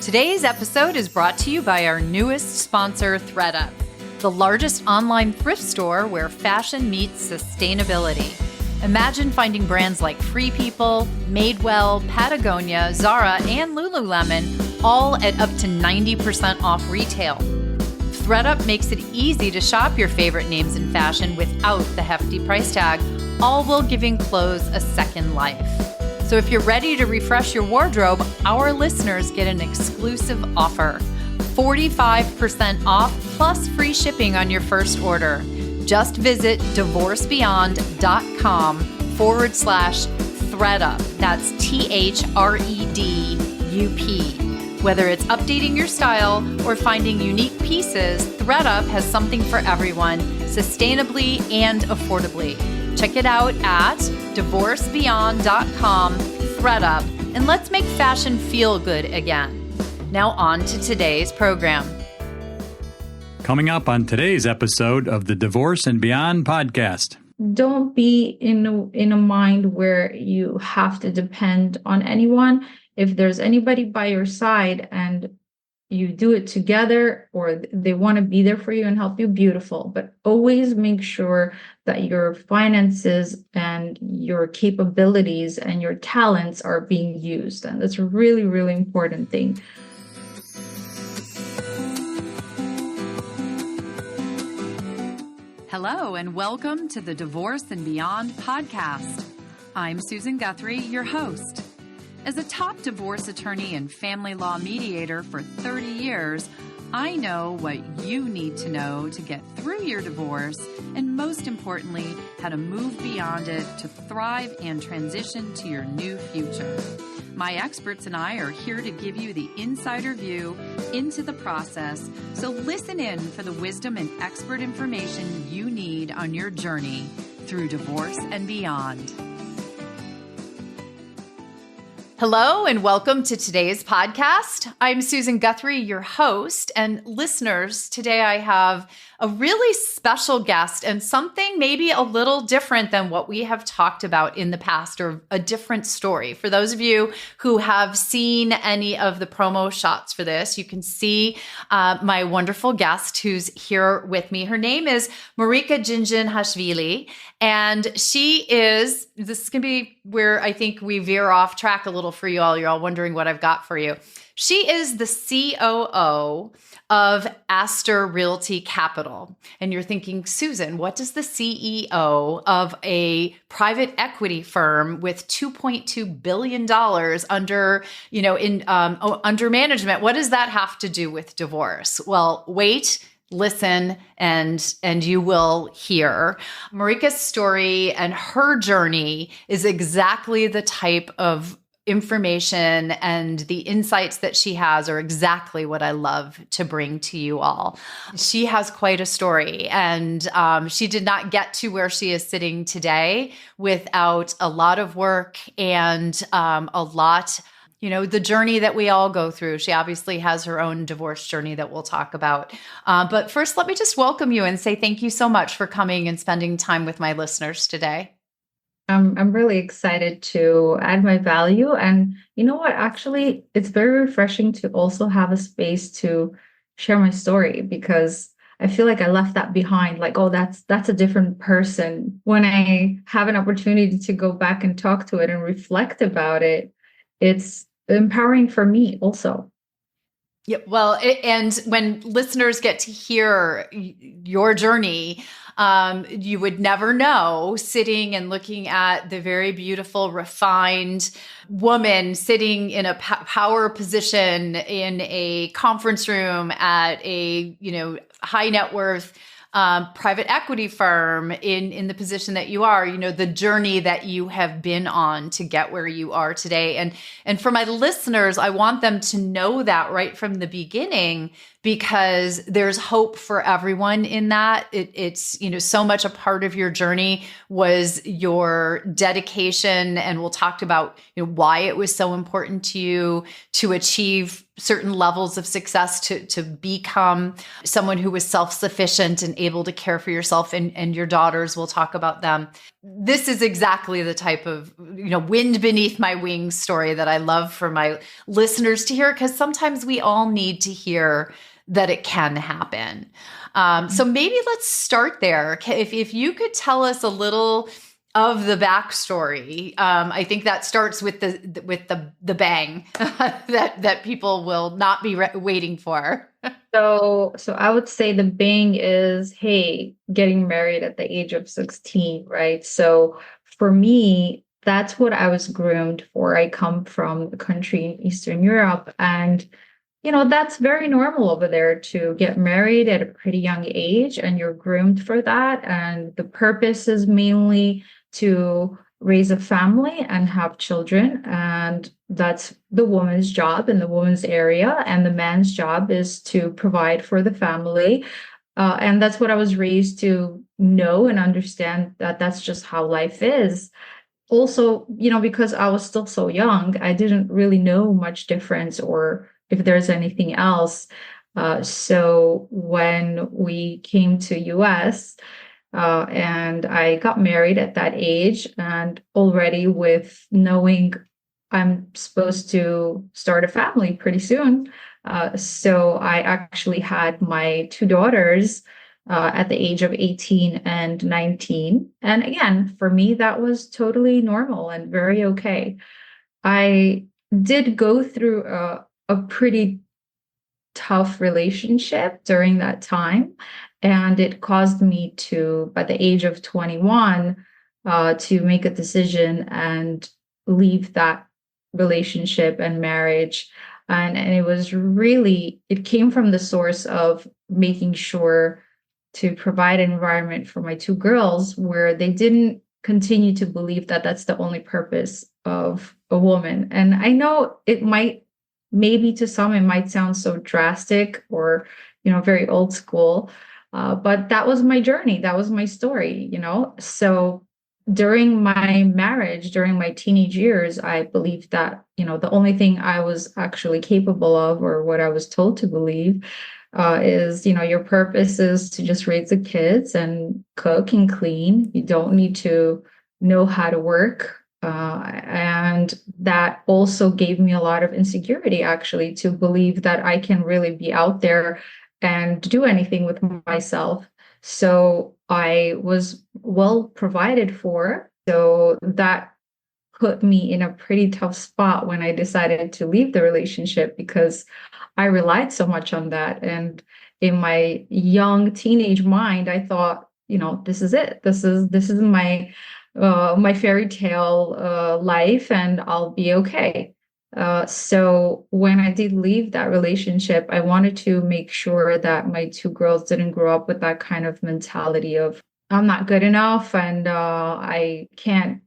Today's episode is brought to you by our newest sponsor, ThredUp, the largest online thrift store where fashion meets sustainability. Imagine finding brands like Free People, Madewell, Patagonia, Zara, and Lululemon all at up to 90% off retail. ThredUp makes it easy to shop your favorite names in fashion without the hefty price tag, all while giving clothes a second life. So if you're ready to refresh your wardrobe, our listeners get an exclusive offer. 45% off plus free shipping on your first order. Just visit divorceBeyond.com/ThredUp. That's ThredUp. Whether it's updating your style or finding unique pieces, ThredUp has something for everyone, sustainably and affordably. Check it out at divorcebeyond.com/ThredUp, and let's make fashion feel good again. Now on to today's program. Coming up on today's episode of the Divorce and Beyond podcast. Don't be in a mind where you have to depend on anyone. If there's anybody by your side and you do it together, or they want to be there for you and help you, beautiful. But always make sure that your finances and your capabilities and your talents are being used. And that's a really, really important thing. Hello, and welcome to the Divorce and Beyond podcast. I'm Susan Guthrie, your host. As a top divorce attorney and family law mediator for 30 years, I know what you need to know to get through your divorce, and most importantly, how to move beyond it to thrive and transition to your new future. My experts and I are here to give you the insider view into the process, so listen in for the wisdom and expert information you need on your journey through divorce and beyond. Hello and welcome to today's podcast. I'm Susan Guthrie, your host, and listeners, today I have a really special guest and something maybe a little different than what we have talked about in the past, or a different story. For those of you who have seen any of the promo shots for this, you can see my wonderful guest who's here with me. Her name is Marika Dzhindzhikashvili, and she is, this is going to be where I think we veer off track a little for you all. You're all wondering what I've got for you. She is the COO of Astor Realty Capital. And you're thinking, Susan, what does the CEO of a private equity firm with $2.2 billion under, under management, what does that have to do with divorce? Well, wait, listen, and you will hear. Marika's story and her journey is exactly the type of information, and the insights that she has are exactly what I love to bring to you all. She has quite a story, and she did not get to where she is sitting today without a lot of work and a lot, the journey that we all go through. She obviously has her own divorce journey that we'll talk about. But first, let me just welcome you and say thank you so much for coming and spending time with my listeners today. I'm really excited to add my value. And you know what? Actually, it's very refreshing to also have a space to share my story, because I feel like I left that behind. Like, oh, that's a different person. When I have an opportunity to go back and talk to it and reflect about it, it's empowering for me also. Yeah, well, and when listeners get to hear your journey, you would never know, sitting and looking at the very beautiful, refined woman sitting in a power position in a conference room at a, high net worth private equity firm in the position that you are, the journey that you have been on to get where you are today. And for my listeners, I want them to know that right from the beginning, because there's hope for everyone in that. It's, so much a part of your journey was your dedication. And we'll talk about, why it was so important to you to achieve certain levels of success, to become someone who was self-sufficient and able to care for yourself and your daughters. We'll talk about them. This is exactly the type of, wind beneath my wings story that I love for my listeners to hear, because sometimes we all need to hear that it can happen. So maybe let's start there. If you could tell us a little of the backstory, I think that starts with the bang that people will not be waiting for. So I would say the bang is, hey, getting married at the age of 16, right? So for me, that's what I was groomed for. I come from a country in Eastern Europe, and that's very normal over there to get married at a pretty young age, and you're groomed for that. And the purpose is mainly to raise a family and have children. And that's the woman's job in the woman's area. And the man's job is to provide for the family. And that's what I was raised to know and understand, that that's just how life is. Also, because I was still so young, I didn't really know much difference or if there's anything else. So when we came to US, and I got married at that age, and already with knowing I'm supposed to start a family pretty soon. So I actually had my two daughters at the age of 18 and 19. And again, for me, that was totally normal and very okay. I did go through a pretty tough relationship during that time. And it caused me to, by the age of 21, to make a decision and leave that relationship and marriage. And it was really, it came from the source of making sure to provide an environment for my two girls where they didn't continue to believe that that's the only purpose of a woman. And I know maybe to some, it might sound so drastic or, very old school. But that was my journey. That was my story, So during my marriage, during my teenage years, I believed that, the only thing I was actually capable of, or what I was told to believe, is, your purpose is to just raise the kids and cook and clean. You don't need to know how to work. And that also gave me a lot of insecurity, actually, to believe that I can really be out there and do anything with myself. So I was well provided for. So that put me in a pretty tough spot when I decided to leave the relationship, because I relied so much on that. And in my young teenage mind, I thought, this is it. This is my my fairy tale life, and I'll be okay. So when I did leave that relationship, I wanted to make sure that my two girls didn't grow up with that kind of mentality of, I'm not good enough and I can't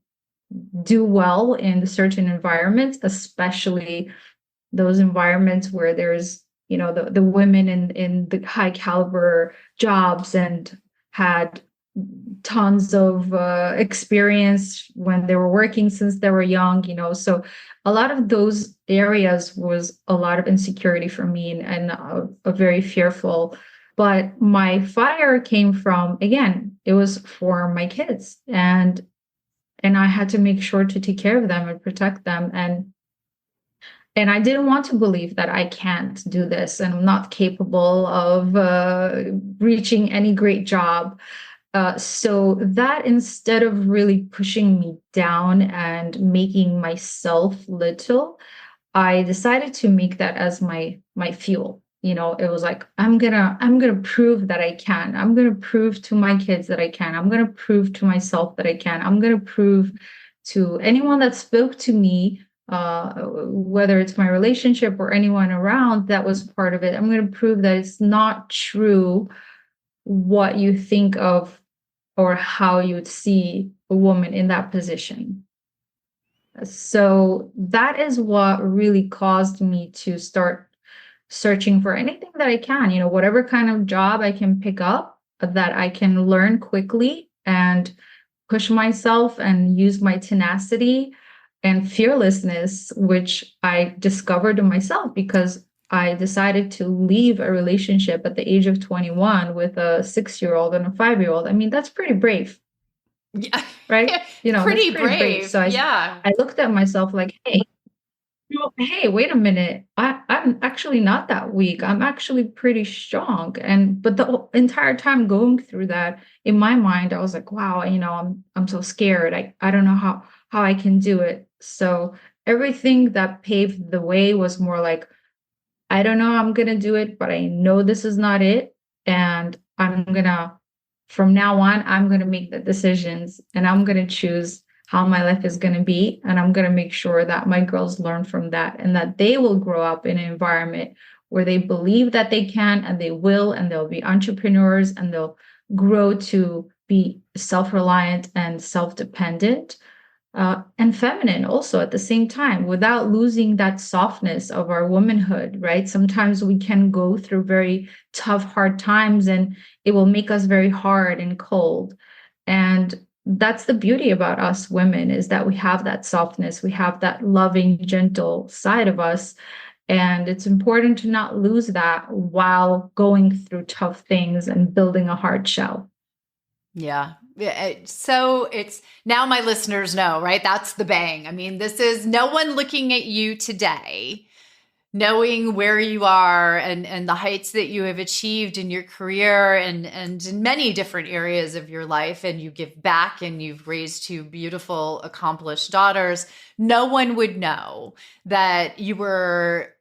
do well in certain environments, especially those environments where there's, the women in the high caliber jobs and had tons of experience when they were working since they were young, so a lot of those areas was a lot of insecurity for me, and a very fearful. But my fire came from, again, it was for my kids, and I had to make sure to take care of them and protect them, and I didn't want to believe that I can't do this and I'm not capable of reaching any great job. So that, instead of really pushing me down and making myself little, I decided to make that as my fuel. It was like, I'm gonna prove that I can. I'm gonna prove to my kids that I can. I'm gonna prove to myself that I can. I'm gonna prove to anyone that spoke to me, whether it's my relationship or anyone around that was part of it. I'm gonna prove that it's not true what you think of or how you would see a woman in that position. So that is what really caused me to start searching for anything that I can, whatever kind of job I can pick up that I can learn quickly and push myself and use my tenacity and fearlessness, which I discovered in myself because I decided to leave a relationship at the age of 21 with a 6-year-old and a 5-year-old. I mean, that's pretty brave, Yeah. right? That's Pretty pretty brave. brave. So Yeah. I looked at myself like, hey, wait a minute. I'm actually not that weak. I'm actually pretty strong. But the entire time going through that, in my mind, I was like, wow, I'm so scared. I don't know how I can do it. So everything that paved the way was more like, I don't know how I'm gonna do it, but I know this is not it. And from now on, I'm gonna make the decisions and I'm gonna choose how my life is going to be. And I'm going to make sure that my girls learn from that and that they will grow up in an environment where they believe that they can and they will, and they'll be entrepreneurs and they'll grow to be self-reliant and self-dependent and feminine also at the same time without losing that softness of our womanhood, right? Sometimes we can go through very tough, hard times and it will make us very hard and cold. And that's the beauty about us women, is that we have that softness, we have that loving, gentle side of us. And it's important to not lose that while going through tough things and building a hard shell. Yeah. So it's now my listeners know, right? That's the bang. I mean, this is no one looking at you today, knowing where you are and the heights that you have achieved in your career and in many different areas of your life. And you give back and you've raised two beautiful, accomplished daughters. No one would know that you were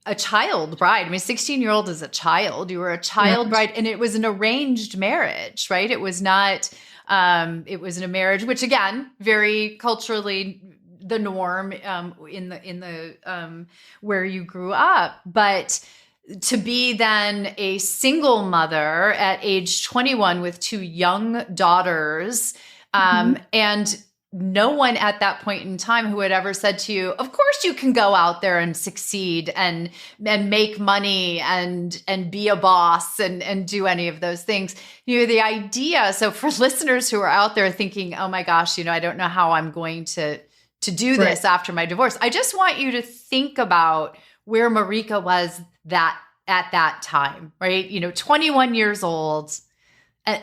a child bride. I mean, 16-year-old is a child. You were a child bride, and it was an arranged marriage, right? It was not, it was in a marriage, which again, very culturally the norm in the where you grew up. But to be then a single mother at age 21 with two young daughters, and no one at that point in time who had ever said to you, of course you can go out there and succeed and make money and be a boss and do any of those things. The idea. So for listeners who are out there thinking, oh my gosh, I don't know how I'm going to do this after my divorce. I just want you to think about where Marika was at that time, right? 21 years old,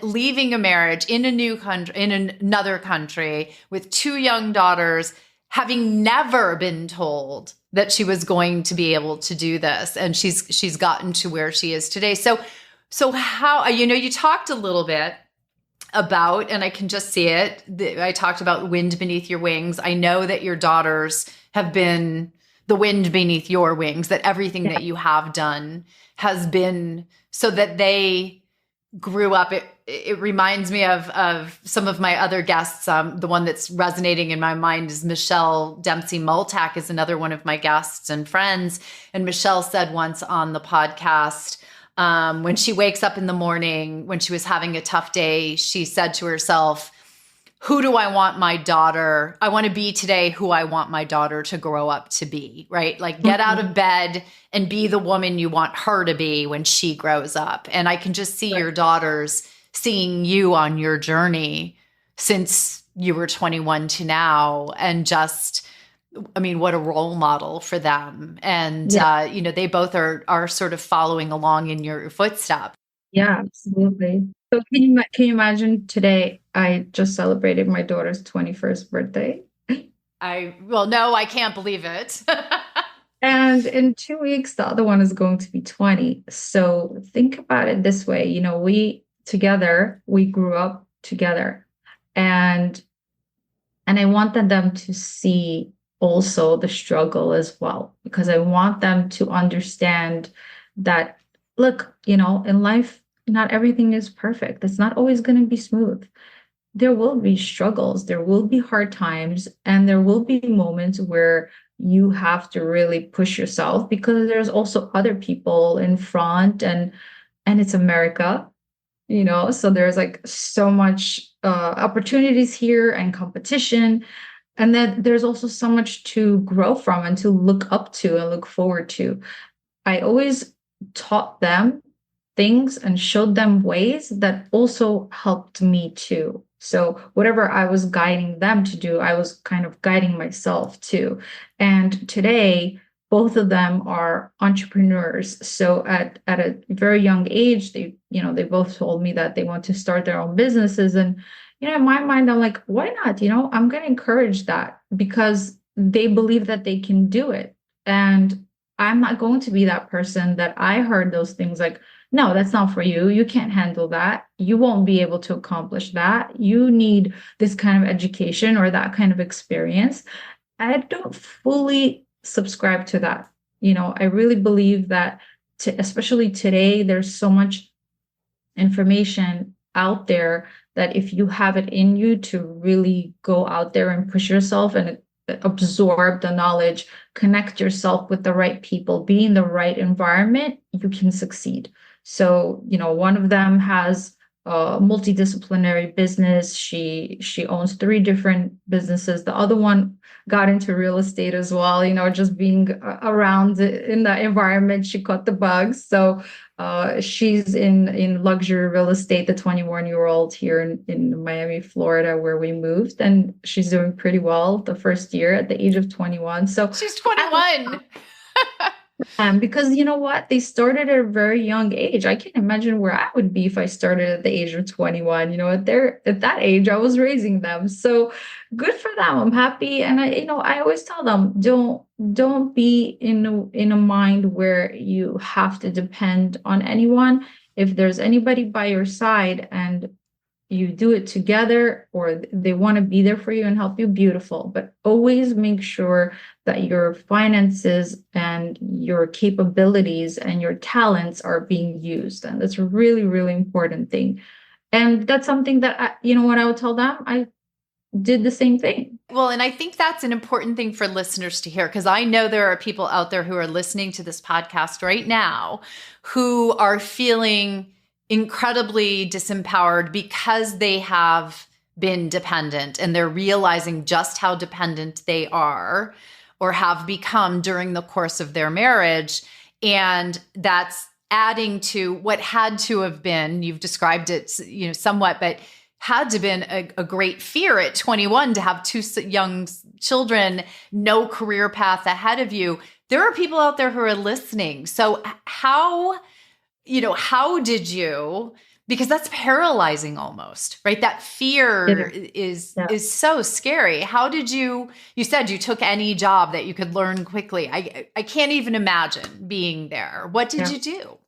leaving a marriage in a new country, in another country with two young daughters, having never been told that she was going to be able to do this. And she's gotten to where she is today. So how, you talked a little bit about, and I can just see it. I talked about wind beneath your wings. I know that your daughters have been the wind beneath your wings, that everything that you have done has been so that they grew up. It reminds me of some of my other guests. The one that's resonating in my mind is Michelle Dempsey Multack is another one of my guests and friends. And Michelle said once on the podcast, when she wakes up in the morning, when she was having a tough day, she said to herself, who do I want my daughter? I want to be today who I want my daughter to grow up to be, right? Like get out of bed and be the woman you want her to be when she grows up. And I can just see your daughters seeing you on your journey since you were 21 to now. And just, I mean, what a role model for them. And, they both are sort of following along in your footsteps. Yeah, absolutely. So can you imagine today, I just celebrated my daughter's 21st birthday. No, I can't believe it. And in 2 weeks, the other one is going to be 20. So think about it this way. We grew up together, and I wanted them to see also the struggle as well, because I want them to understand that, look, in life, not everything is perfect. It's not always going to be smooth. There will be struggles, there will be hard times, and there will be moments where you have to really push yourself, because there's also other people in front, and it's America, so there's like so much opportunities here and competition. And then there's also so much to grow from and to look up to and look forward to. I always taught them things and showed them ways that also helped me too. So whatever I was guiding them to do, I was kind of guiding myself too. And today, both of them are entrepreneurs. So at a very young age, they both told me that they want to start their own businesses. And, in my mind, I'm like, why not? I'm going to encourage that because they believe that they can do it. And I'm not going to be that person that I heard those things like, no, that's not for you. You can't handle that. You won't be able to accomplish that. You need this kind of education or that kind of experience. I don't fully subscribe to that. I really believe that, especially today, there's so much information out there that if you have it in you to really go out there and push yourself and absorb the knowledge, connect yourself with the right people, be in the right environment, you can succeed. So, one of them has a multidisciplinary business. She owns 3 different businesses. The other one got into real estate as well, just being around in that environment, she caught the bug. So she's in luxury real estate, the 21-year-old here in Miami, Florida, where we moved, and she's doing pretty well the first year at the age of 21. So she's 21. Because you know what? They started at a very young age. I can't imagine where I would be if I started at the age of 21. At that age, I was raising them. So good for them. I'm happy. And I always tell them, don't be in a mind where you have to depend on anyone. If there's anybody by your side and you do it together or they want to be there for you and help you, beautiful. But always make sure that your finances and your capabilities and your talents are being used. And that's a really, really important thing. And that's something that, when I would tell them, I did the same thing. Well, and I think that's an important thing for listeners to hear, because I know there are people out there who are listening to this podcast right now who are feeling incredibly disempowered because they have been dependent and they're realizing just how dependent they are or have become during the course of their marriage. And that's adding to what had to have been, you've described it, somewhat, but had to have been a great fear at 21 to have 2 young children, no career path ahead of you. There are people out there who are listening. So how did you, because that's paralyzing almost, right? That fear is so scary. How did you said you took any job that you could learn quickly. I can't even imagine being there. What did you do?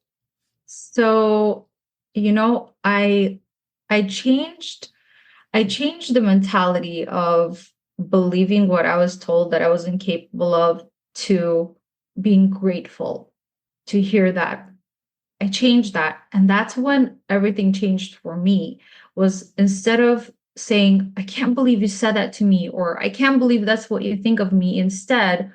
So, I changed the mentality of believing what I was told that I was incapable of to being grateful to hear that. I changed that. And that's when everything changed for me, was instead of saying, I can't believe you said that to me, or I can't believe that's what you think of me. Instead,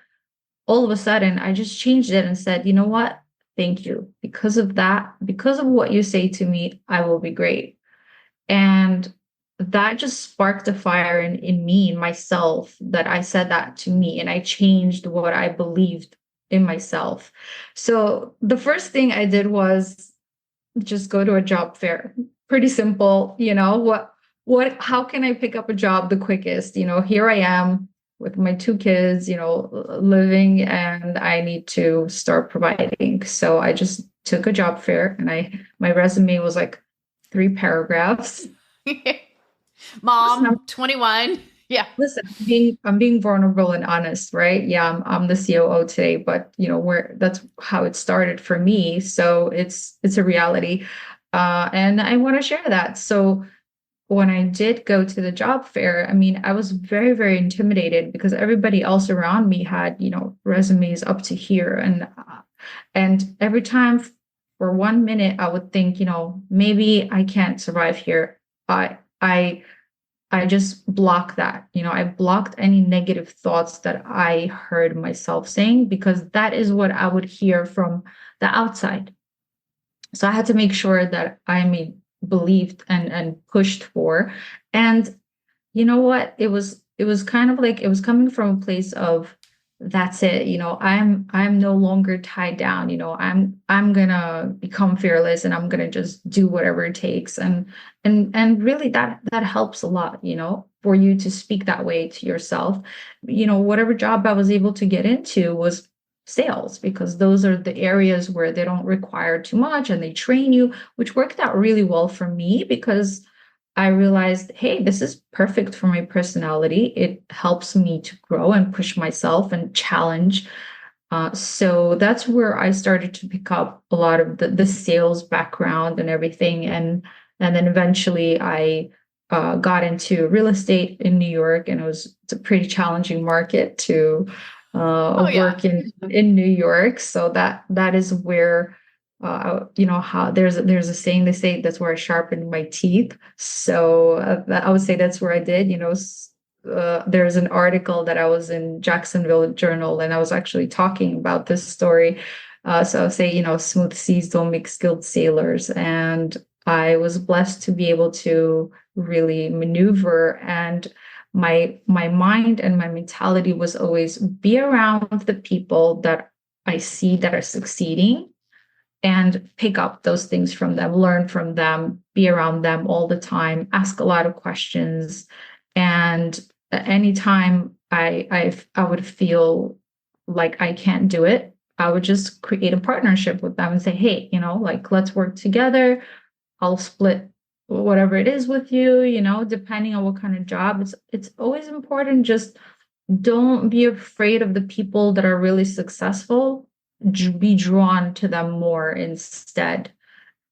all of a sudden, I just changed it and said, you know what? Thank you. Because of that, because of what you say to me, I will be great. And that just sparked a fire in me, in myself, that I said that to me and I changed what I believed in myself. So the first thing I did was just go to a job fair. Pretty simple, how can I pick up a job the quickest? Here I am with my 2 kids, living, and I need to start providing. So I just took a job fair and my resume was like 3 paragraphs. Mom, 21. Yeah. Listen, I'm being vulnerable and honest, right? Yeah, I'm the COO today, but that's how it started for me. So it's a reality. And I want to share that. So when I did go to the job fair, I was very, very intimidated because everybody else around me had, resumes up to here. And every time for 1 minute, I would think, maybe I can't survive here. I just blocked that. I blocked any negative thoughts that I heard myself saying, because that is what I would hear from the outside. So I had to make sure that I believed and pushed for. And you know what? It was kind of like, it was coming from a place of that's it. I'm no longer tied down. I'm gonna become fearless, and I'm gonna just do whatever it takes. And really that helps a lot, for you to speak that way to yourself. Whatever job I was able to get into was sales, because those are the areas where they don't require too much and they train you, which worked out really well for me because I realized, hey, this is perfect for my personality. It helps me to grow and push myself and challenge. So that's where I started to pick up a lot of the sales background and everything. And then eventually I got into real estate in New York, and it's a pretty challenging market to work in New York. So that is where how there's a saying, they say that's where I sharpened my teeth. So I would say that's where I did. There's an article that I was in Jacksonville Journal, and I was actually talking about this story. So I would say, smooth seas don't make skilled sailors, and I was blessed to be able to really maneuver. And my mind and my mentality was always be around the people that I see that are succeeding, and pick up those things from them, learn from them, be around them all the time, ask a lot of questions. And anytime I would feel like I can't do it, I would just create a partnership with them and say, hey, let's work together. I'll split whatever it is with you, depending on what kind of job. It's always important. Just don't be afraid of the people that are really successful. Be drawn to them more instead.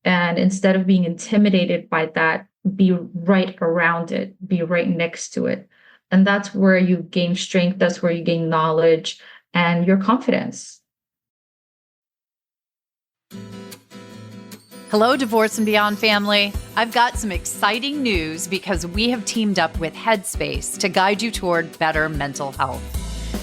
And instead of being intimidated by that, be right around it, be right next to it. And that's where you gain strength. That's where you gain knowledge and your confidence. Hello, Divorce and Beyond family. I've got some exciting news because we have teamed up with Headspace to guide you toward better mental health.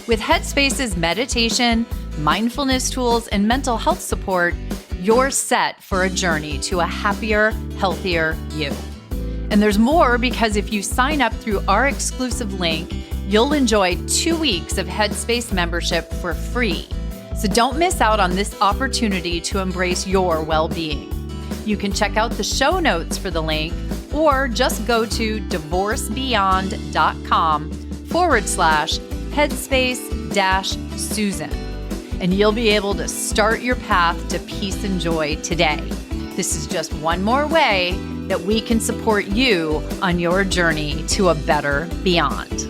With Headspace's meditation, mindfulness tools, and mental health support, you're set for a journey to a happier, healthier you. And there's more, because if you sign up through our exclusive link, you'll enjoy 2 weeks of Headspace membership for free. So don't miss out on this opportunity to embrace your well-being. You can check out the show notes for the link, or just go to divorcebeyond.com/headspace-Susan, and you'll be able to start your path to peace and joy today. This is just one more way that we can support you on your journey to a better beyond.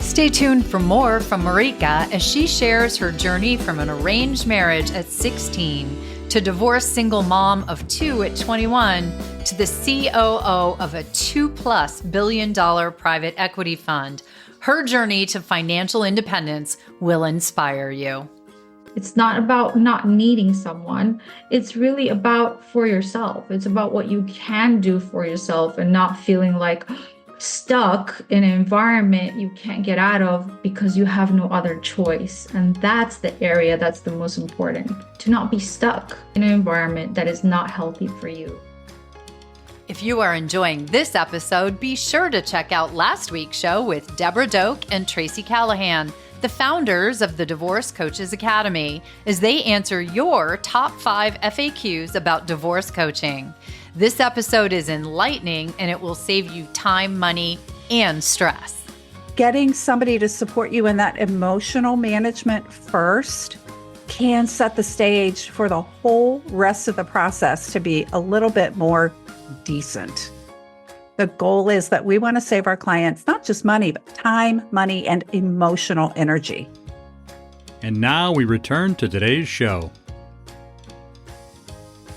Stay tuned for more from Marika as she shares her journey from an arranged marriage at 16 to divorced single mom of 2 at 21 to the COO of a $2+ billion private equity fund. Her journey to financial independence will inspire you. It's not about not needing someone. It's really about for yourself. It's about what you can do for yourself and not feeling like stuck in an environment you can't get out of because you have no other choice. And that's the area that's the most important, to not be stuck in an environment that is not healthy for you. If you are enjoying this episode, be sure to check out last week's show with Deborah Doak and Tracy Callahan, the founders of the Divorce Coaches Academy, as they answer your top 5 FAQs about divorce coaching. This episode is enlightening, and it will save you time, money, and stress. Getting somebody to support you in that emotional management first can set the stage for the whole rest of the process to be a little bit more decent. The goal is that we want to save our clients not just money, but time, money, and emotional energy. And now we return to today's show.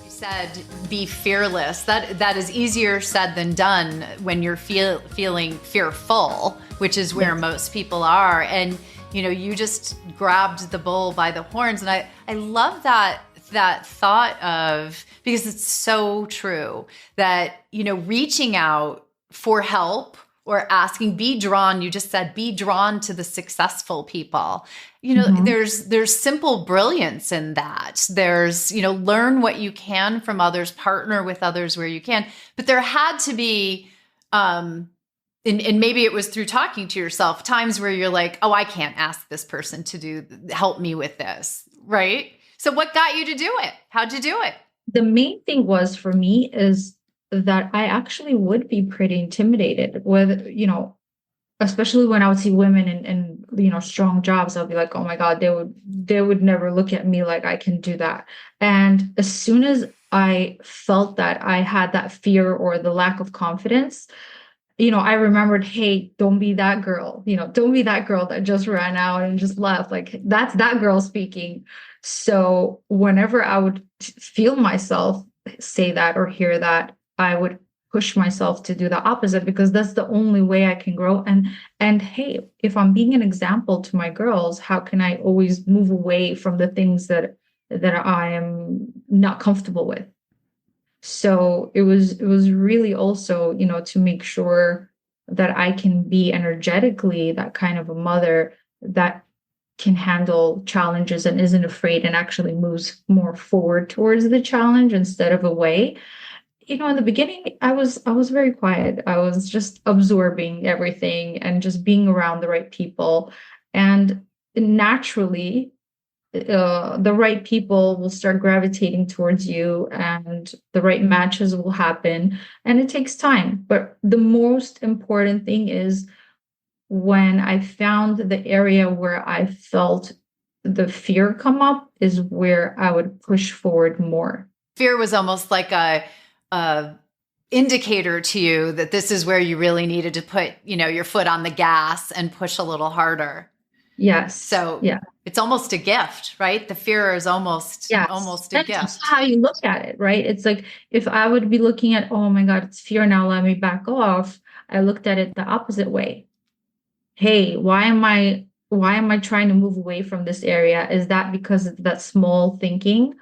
You said be fearless. That is easier said than done when you're feeling fearful, which is where most people are. And you just grabbed the bull by the horns. And I love that thought of, because it's so true that, reaching out for help or asking, be drawn to the successful people. There's simple brilliance in that. There's, learn what you can from others, partner with others where you can, but there had to be, and maybe it was through talking to yourself, times where you're like, oh, I can't ask this person to help me with this, right? So what got you to do it? How'd you do it? The main thing was for me is that I actually would be pretty intimidated with, especially when I would see women in strong jobs. I'll be like, oh my God, they would never look at me like I can do that. And as soon as I felt that I had that fear or the lack of confidence, I remembered, hey, don't be that girl, don't be that girl that just ran out and just left. Like, that's that girl speaking. So whenever I would feel myself say that or hear that, I would push myself to do the opposite, because that's the only way I can grow. And hey, if I'm being an example to my girls, how can I always move away from the things that I am not comfortable with? So it was really also, to make sure that I can be energetically that kind of a mother that can handle challenges and isn't afraid and actually moves more forward towards the challenge instead of away. In the beginning, I was very quiet. I was just absorbing everything and just being around the right people. And naturally, the right people will start gravitating towards you and the right matches will happen. And it takes time. But the most important thing is when I found the area where I felt the fear come up is where I would push forward more. Fear was almost like a indicator to you that this is where you really needed to put, your foot on the gas and push a little harder. Yes. So yeah, it's almost a gift, right? The fear is almost a That's gift. how you look at it, right? It's like, if I would be looking at, oh my God, it's fear now, let me back off. I looked at it the opposite way. Hey, why am I trying to move away from this area? Is that because of that small thinking?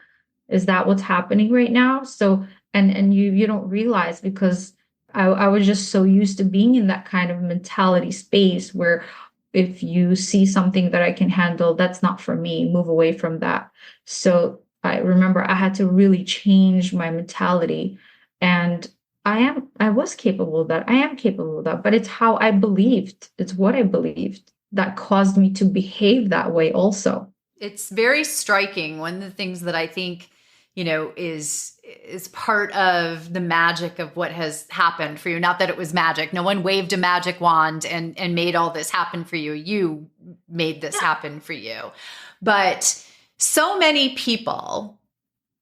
Is that what's happening right now? So, and you don't realize, because I was just so used to being in that kind of mentality space where if you see something that I can handle, that's not for me, move away from that. So I remember I had to really change my mentality, and I was capable of that. I am capable of that, but it's how I believed. It's what I believed that caused me to behave that way also. It's very striking. One of the things that I think, is part of the magic of what has happened for you. Not that it was magic. No one waved a magic wand and made all this happen for you. You made this happen for you. But so many people,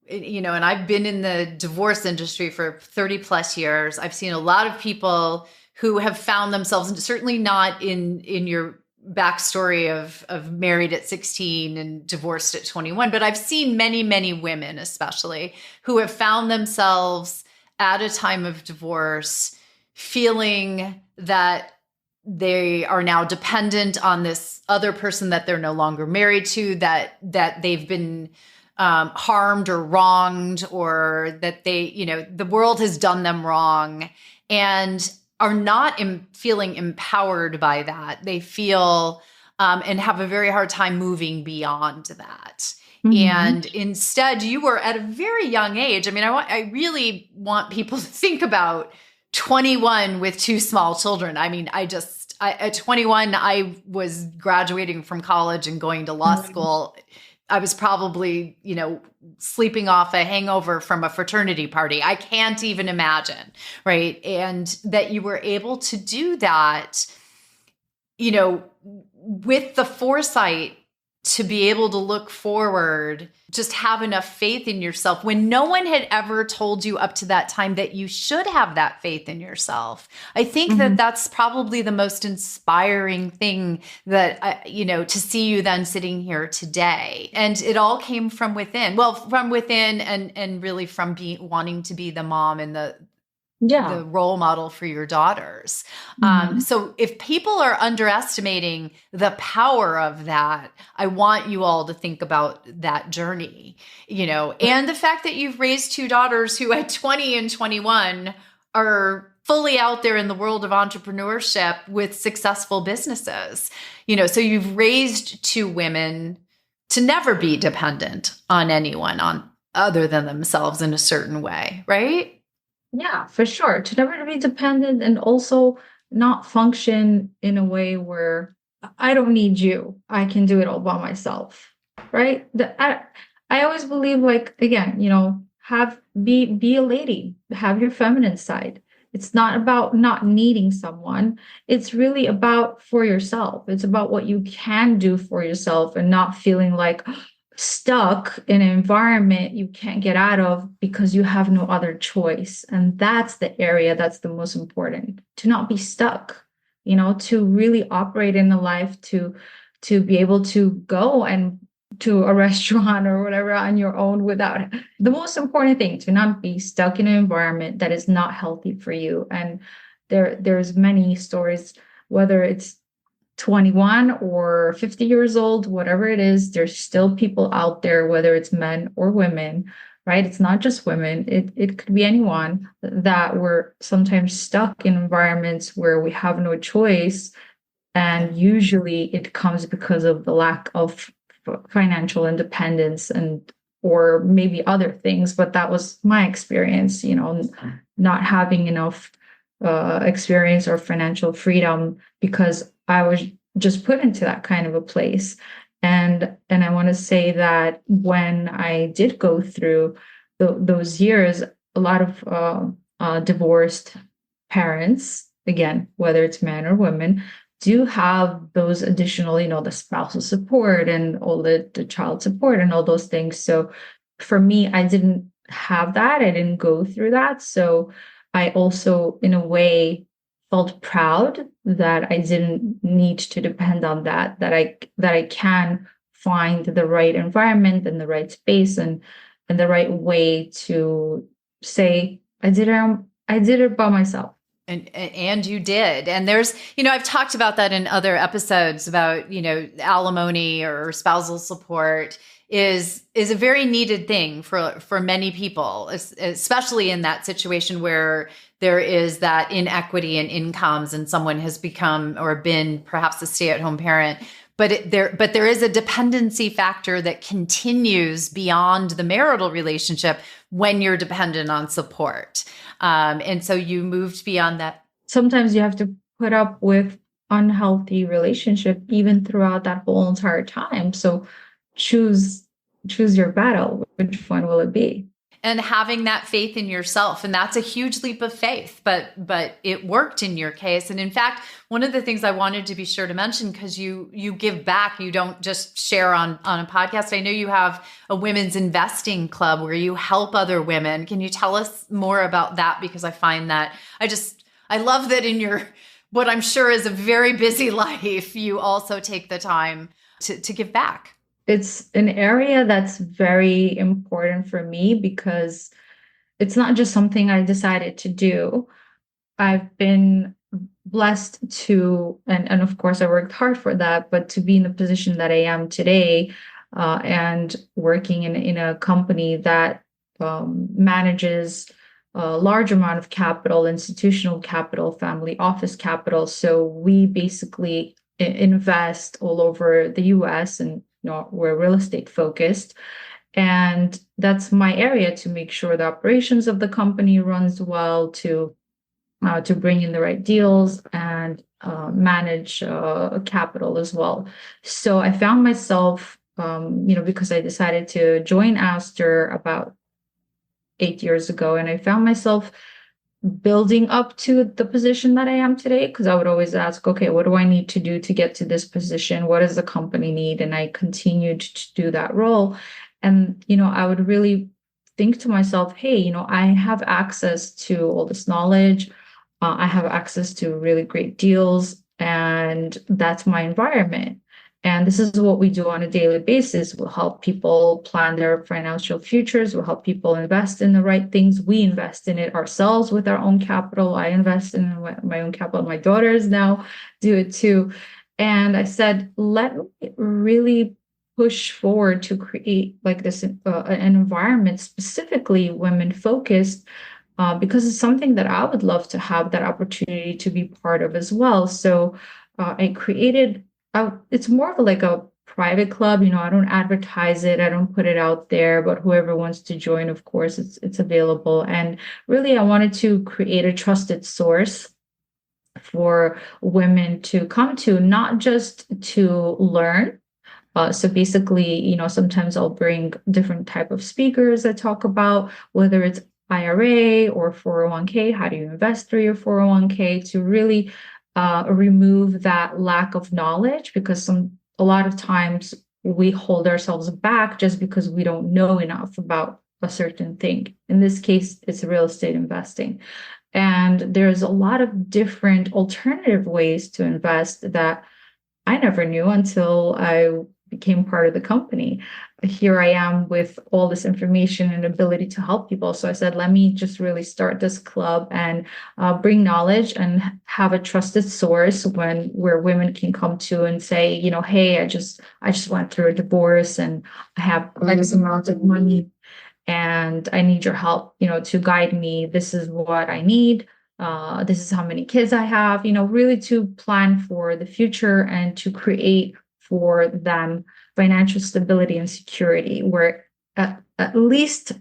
and I've been in the divorce industry for 30 plus years. I've seen a lot of people who have found themselves, and certainly not in your backstory of married at 16 and divorced at 21, but I've seen many, many women, especially, who have found themselves at a time of divorce feeling that they are now dependent on this other person that they're no longer married to, that they've been harmed or wronged, or that the world has done them wrong, and are not feeling empowered by that. They feel and have a very hard time moving beyond that. Mm-hmm. And instead, you were at a very young age. I mean, I really want people to think about 21 with two small children. I mean, at 21, I was graduating from college and going to law school. I was probably, sleeping off a hangover from a fraternity party. I can't even imagine, right? And that you were able to do that, with the foresight to be able to look forward, just have enough faith in yourself when no one had ever told you up to that time that you should have that faith in yourself. I think that that's probably the most inspiring thing that, to see you then sitting here today. And it all came from within. Well, from within and really from wanting to be the mom and the role model for your daughters. So if people are underestimating the power of that, I want you all to think about that journey, and the fact that you've raised two daughters who at 20 and 21 are fully out there in the world of entrepreneurship with successful businesses, so you've raised two women to never be dependent on anyone other than themselves in a certain way, right? Yeah, for sure. To never be dependent, and also not function in a way where I don't need you. I can do it all by myself. Right. I always believe, like, again, be a lady, have your feminine side. It's not about not needing someone. It's really about for yourself. It's about what you can do for yourself and not feeling like stuck in an environment you can't get out of because you have no other choice. And that's the area that's the most important, to not be stuck, to really operate in a life, to be able to go and to a restaurant or whatever on your own without the most important thing, to not be stuck in an environment that is not healthy for you. And there's many stories, whether it's 21 or 50 years old, whatever it is, there's still people out there, whether it's men or women, right? It's not just women. It could be anyone, that we're sometimes stuck in environments where we have no choice. And usually it comes because of the lack of financial independence or maybe other things. But that was my experience, not having enough experience or financial freedom because I was just put into that kind of a place. And I want to say that when I did go through those years, a lot of divorced parents, again, whether it's men or women, do have those additional, the spousal support and all the child support and all those things. So for me, I didn't have that. I didn't go through that. So I also, in a way, felt proud that I didn't need to depend on that I can find the right environment and the right space and the right way to say, I did it by myself. And you did. And there's, I've talked about that in other episodes about, alimony or spousal support is a very needed thing for many people, especially in that situation where there is that inequity in incomes and someone has become or been perhaps a stay-at-home parent. But there is a dependency factor that continues beyond the marital relationship when you're dependent on support. And so you moved beyond that. Sometimes you have to put up with unhealthy relationship even throughout that whole entire time. So choose your battle. Which one will it be? And having that faith in yourself. And that's a huge leap of faith, but it worked in your case. And in fact, one of the things I wanted to be sure to mention, because you give back, you don't just share on a podcast. I know you have a women's investing club where you help other women. Can you tell us more about that? Because I find that I love that in your, what I'm sure is a very busy life, you also take the time to give back. It's an area that's very important for me because it's not just something I decided to do. I've been blessed to, and of course I worked hard for that, but to be in the position that I am today, and working in a company that manages a large amount of capital, institutional capital, family office capital. So we basically invest all over the US, and we're real estate focused. And that's my area, to make sure the operations of the company runs well, to bring in the right deals and manage capital as well. So I found myself, because I decided to join Aster about 8 years ago, and I found myself building up to the position that I am today, because I would always ask, okay, what do I need to do to get to this position? What does the company need? And I continued to do that role. And, I would really think to myself, hey, I have access to all this knowledge. I have access to really great deals, and that's my environment. And this is what we do on a daily basis. We'll help people plan their financial futures. We'll help people invest in the right things. We invest in it ourselves with our own capital. I invest in my own capital. My daughters now do it too. And I said, let me really push forward to create like this an environment specifically women focused, because it's something that I would love to have that opportunity to be part of as well. So I created. It's more of like a private club. I don't advertise it. I don't put it out there, but whoever wants to join, of course, it's available. And really, I wanted to create a trusted source for women to come to, not just to learn. So basically, sometimes I'll bring different type of speakers that talk about whether it's IRA or 401k, how do you invest through your 401k to really remove that lack of knowledge, because a lot of times we hold ourselves back just because we don't know enough about a certain thing. In this case, it's real estate investing. And there's a lot of different alternative ways to invest that I never knew until I became part of the company. Here I am with all this information and ability to help people. So I said, let me just really start this club and bring knowledge and have a trusted source where women can come to and say, hey, I just went through a divorce and I have X amount of money and I need your help, to guide me. This is what I need. This is how many kids I have, really to plan for the future and to create for them financial stability and security, where at least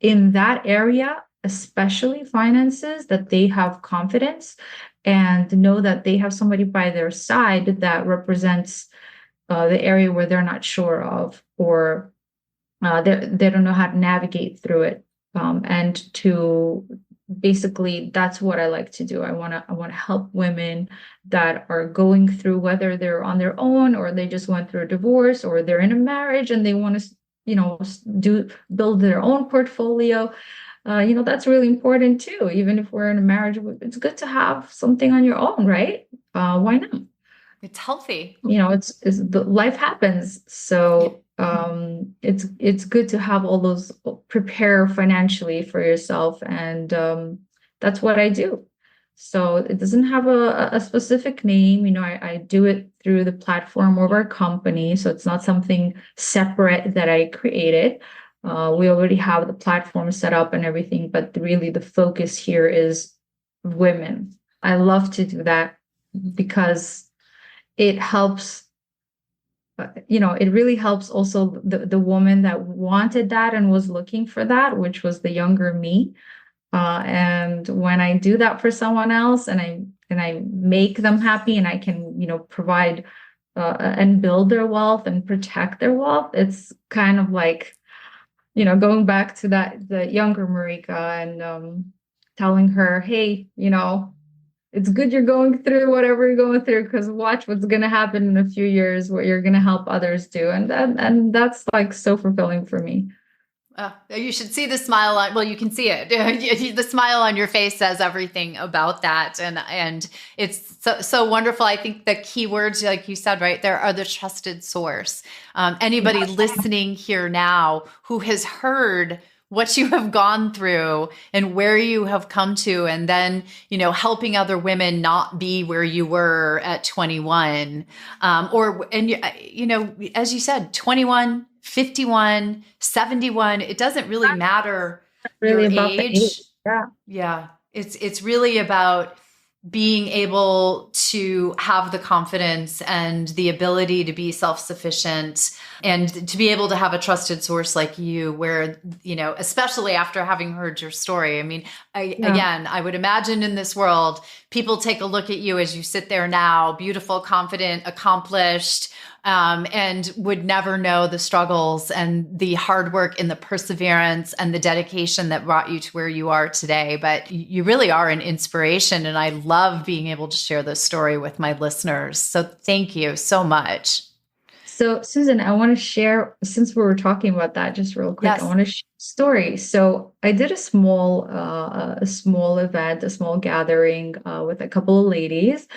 in that area, especially finances, that they have confidence and know that they have somebody by their side that represents the area where they're not sure of, or they don't know how to navigate through it. And to basically, that's what I like to do. I want to help women that are going through, whether they're on their own or they just went through a divorce or they're in a marriage and they want to, build their own portfolio. That's really important too. Even if we're in a marriage, it's good to have something on your own, right? Why not? It's healthy. It's the life happens. So it's good to have all those, prepare financially for yourself. And that's what I do. So it doesn't have a specific name. I do it through the platform of our company. So it's not something separate that I created. We already have the platform set up and everything, but really the focus here is women. I love to do that because it helps, it really helps also the woman that wanted that and was looking for that, which was the younger me. And when I do that for someone else and I make them happy and I can, provide and build their wealth and protect their wealth, it's kind of like, going back to the younger Marika and telling her, hey, it's good you're going through whatever you're going through, because watch what's going to happen in a few years, what you're going to help others do. And that's like so fulfilling for me. You should see the smile on, well, you can see it. The smile on your face says everything about that. And it's so wonderful. I think the key words, like you said, right there, are the trusted source. Anybody listening here now who has heard what you have gone through and where you have come to, and then, helping other women not be where you were at 21, as you said, 21, 51, 71, it doesn't really matter really your about age. The age. Yeah. Yeah. It's really about being able to have the confidence and the ability to be self-sufficient and to be able to have a trusted source like you, where, especially after having heard your story. I mean, again, I would imagine in this world, people take a look at you as you sit there now, beautiful, confident, accomplished, and would never know the struggles and the hard work and the perseverance and the dedication that brought you to where you are today. But you really are an inspiration. And I love being able to share this story with my listeners. So thank you so much. So Susan, I want to share, since we were talking about that, just real quick, Yes. I want to share a story. So I did a small event, a small gathering with a couple of ladies.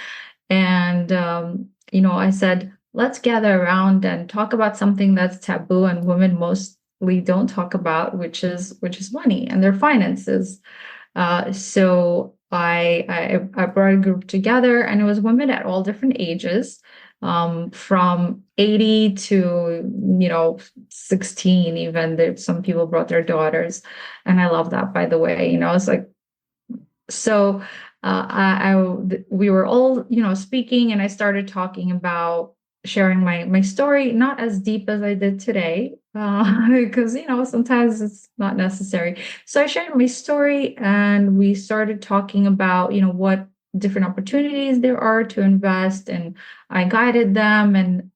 And, I said, let's gather around and talk about something that's taboo and women mostly don't talk about, which is money and their finances. So I brought a group together, and it was women at all different ages, from 80 to 16 even. Some people brought their daughters, and I love that, by the way. It's like, so we were all speaking, and I started talking about sharing my story, not as deep as I did today, because sometimes it's not necessary. So I shared my story, and we started talking about what different opportunities there are to invest, and I guided them. And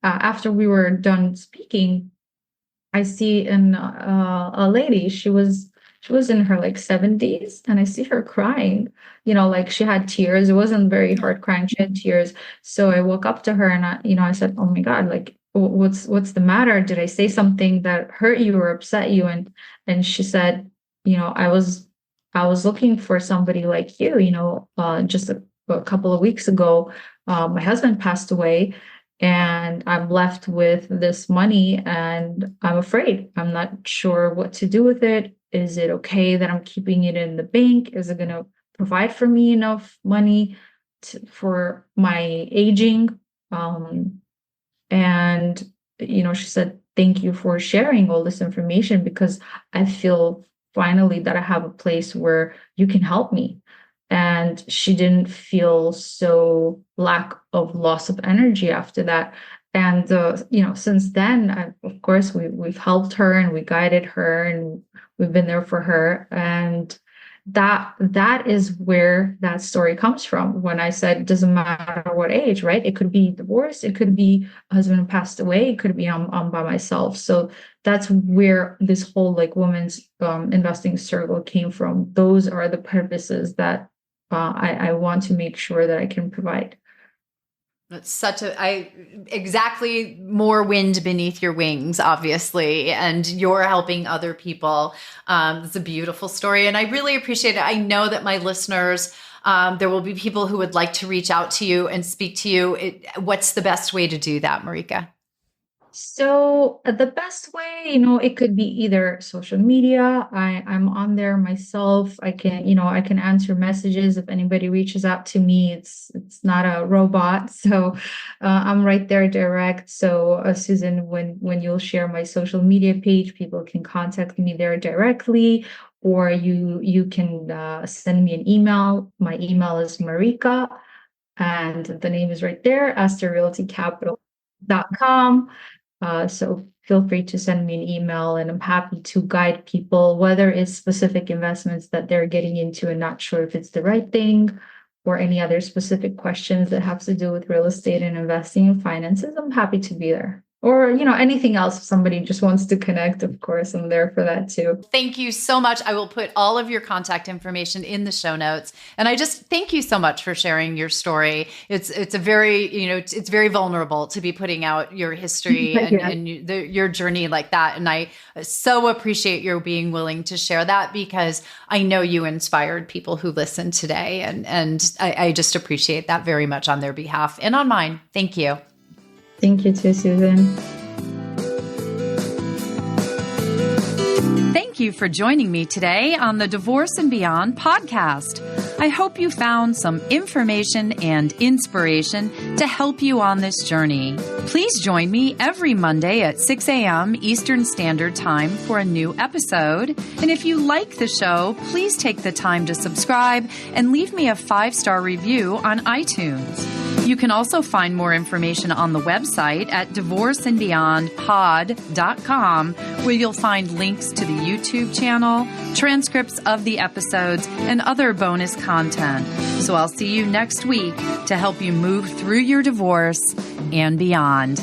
after we were done speaking, I see a lady. She was in her like 70s, and I see her crying. Like she had tears. It wasn't very hard crying. She had tears. So I woke up to her and I said, "Oh my God, like what's the matter? Did I say something that hurt you or upset you?" And she said, I was looking for somebody like you. Just a couple of weeks ago, my husband passed away, and I'm left with this money, and I'm afraid. I'm not sure what to do with it. Is it okay that I'm keeping it in the bank? Is it going to provide for me enough money for my aging? And she said, "Thank you for sharing all this information, because I feel finally that I have a place where you can help me." And she didn't feel so lack of loss of energy after that. And since then, of course, we've helped her and we guided her and we've been there for her. And that is where that story comes from. When I said it doesn't matter what age, right? It could be divorce, it could be a husband who passed away, it could be I'm by myself. So that's where this whole like women's investing circle came from. Those are the purposes that I want to make sure that I can provide. It's exactly more wind beneath your wings, obviously, and you're helping other people. It's a beautiful story, and I really appreciate it. I know that my listeners, there will be people who would like to reach out to you and speak to you. What's the best way to do that, Marika? So the best way, it could be either social media. I'm on there myself. I can answer messages if anybody reaches out to me. It's not a robot, so I'm right there direct. So Susan, when you'll share my social media page, people can contact me there directly, or you can send me an email. My email is Marika, and the name is right there, AsterRealtyCapital.com. So feel free to send me an email, and I'm happy to guide people, whether it's specific investments that they're getting into and not sure if it's the right thing, or any other specific questions that have to do with real estate and investing and finances. I'm happy to be there. Or, anything else, if somebody just wants to connect, of course, I'm there for that too. Thank you so much. I will put all of your contact information in the show notes. And I just thank you so much for sharing your story. It's a very, it's very vulnerable to be putting out your history and your journey like that. And I so appreciate your being willing to share that, because I know you inspired people who listen today. And I just appreciate that very much on their behalf and on mine. Thank you. Thank you too, Susan. Thank you for joining me today on the Divorce and Beyond podcast. I hope you found some information and inspiration to help you on this journey. Please join me every Monday at 6 a.m. Eastern Standard Time for a new episode. And if you like the show, please take the time to subscribe and leave me a 5-star review on iTunes. You can also find more information on the website at divorceandbeyondpod.com, where you'll find links to the YouTube channel, transcripts of the episodes, and other bonus content. So I'll see you next week to help you move through your divorce and beyond.